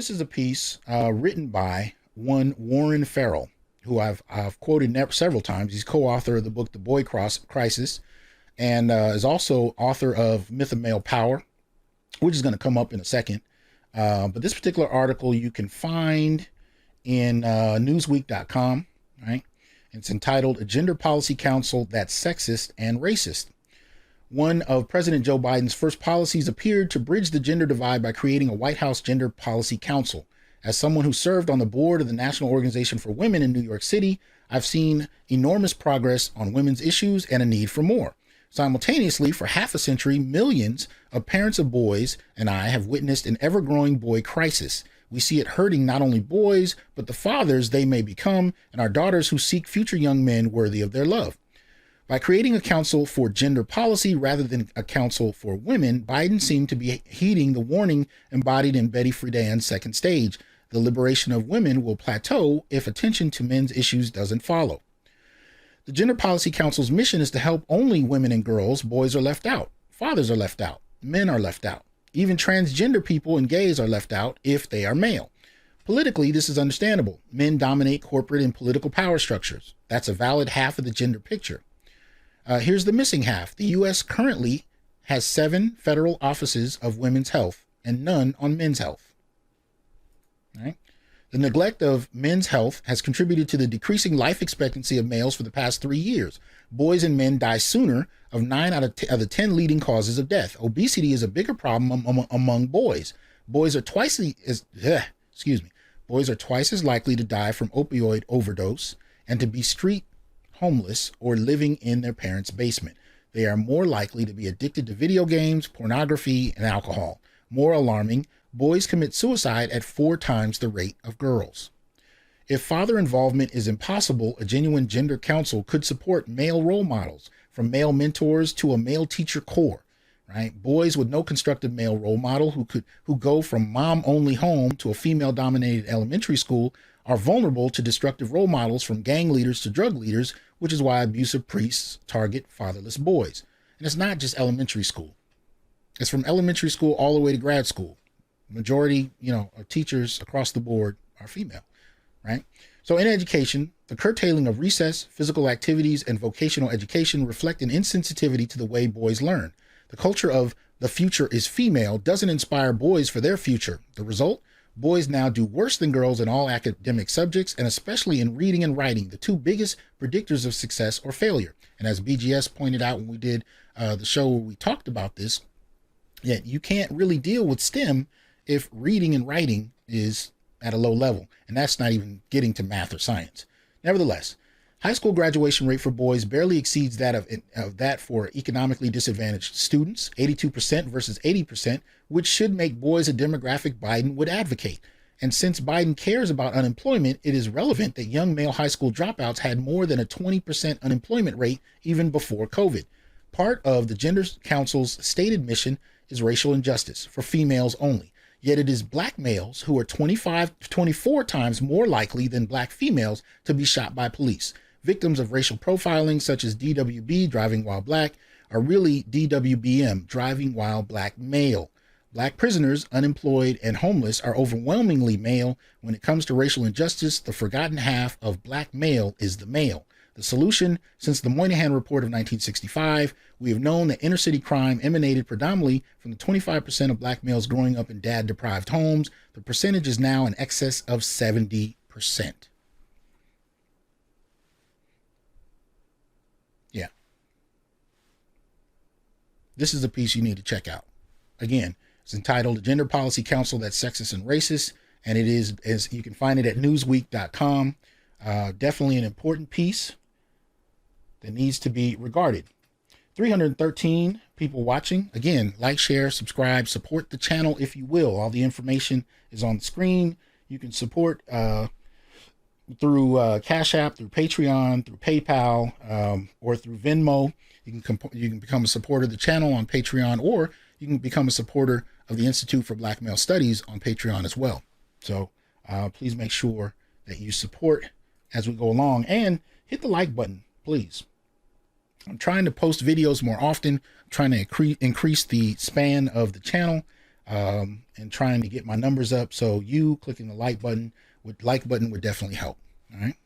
This is a piece written by one Warren Farrell, who I've quoted several times. He's co-author of the book The Boy Crisis, and is also author of Myth of Male Power, which is going to come up in a second. But this particular article you can find in newsweek.com, right? It's entitled A Gender Policy Council That's Sexist and Racist. One of President Joe Biden's first policies appeared to bridge the gender divide by creating a White House Gender Policy Council. As someone who served on the board of the National Organization for Women in New York City, I've seen enormous progress on women's issues and a need for more. Simultaneously, for half a century, millions of parents of boys and I have witnessed an ever-growing boy crisis. We see it hurting not only boys, but the fathers they may become, and our daughters who seek future young men worthy of their love. By creating a council for gender policy rather than a council for women, Biden seemed to be heeding the warning embodied in Betty Friedan's Second Stage. The liberation of women will plateau if attention to men's issues doesn't follow. The Gender Policy Council's mission is to help only women and girls. Boys are left out. Fathers are left out. Men are left out. Even transgender people and gays are left out if they are male. Politically, this is understandable. Men dominate corporate and political power structures. That's a valid half of the gender picture. Here's the missing half. The U.S. currently has 7 federal offices of women's health and none on men's health. All right? The neglect of men's health has contributed to the decreasing life expectancy of males for the past 3 years. Boys and men die sooner of 9 out of the 10 leading causes of death. Obesity is a bigger problem among boys. Boys are twice as likely to die from opioid overdose and to be street homeless or living in their parents' basement. They are more likely to be addicted to video games, pornography, and alcohol. More alarming, boys commit suicide at 4 times the rate of girls. If father involvement is impossible, a genuine gender council could support male role models, from male mentors to a male teacher corps, right? Boys with no constructive male role model who go from mom-only home to a female-dominated elementary school are vulnerable to destructive role models from gang leaders to drug leaders, which is why abusive priests target fatherless boys. And it's not just elementary school. It's from elementary school all the way to grad school. Majority, of teachers across the board are female, right? So in education, the curtailing of recess, physical activities, and vocational education reflect an insensitivity to the way boys learn. The culture of the future is female doesn't inspire boys for their future. The result? Boys now do worse than girls in all academic subjects, and especially in reading and writing, the 2 biggest predictors of success or failure. And as BGS pointed out when we did the show where we talked about this, you can't really deal with STEM if reading and writing is at a low level. And that's not even getting to math or science. Nevertheless, high school graduation rate for boys barely exceeds that of that for economically disadvantaged students, 82% versus 80%, which should make boys a demographic Biden would advocate. And since Biden cares about unemployment, it is relevant that young male high school dropouts had more than a 20% unemployment rate even before COVID. Part of the Gender Council's stated mission is racial injustice for females only. Yet it is black males who are 24 times more likely than black females to be shot by police. Victims of racial profiling, such as DWB, driving while black, are really DWBM, driving while black male. Black prisoners, unemployed, and homeless are overwhelmingly male. When it comes to racial injustice, the forgotten half of black male is the male. The solution, since the Moynihan Report of 1965, we have known that inner city crime emanated predominantly from the 25% of black males growing up in dad-deprived homes. The percentage is now in excess of 70%. Yeah. This is a piece you need to check out. Again, it's entitled A Gender Policy Council That's Sexist and Racist, and it is, as you can find it at newsweek.com. Definitely an important piece that needs to be regarded. 313 people watching. Again, like, share, subscribe, support the channel if you will. All the information is on the screen. You can support through Cash App, through Patreon, through PayPal, or through Venmo. You can become a supporter of the channel on Patreon, or you can become a supporter of the Institute for Black Male Studies on Patreon as well. So please make sure that you support as we go along, and hit the like button, please. I'm trying to post videos more often. I'm trying to increase the span of the channel. and trying to get my numbers up. So you clicking the like button would definitely help. All right.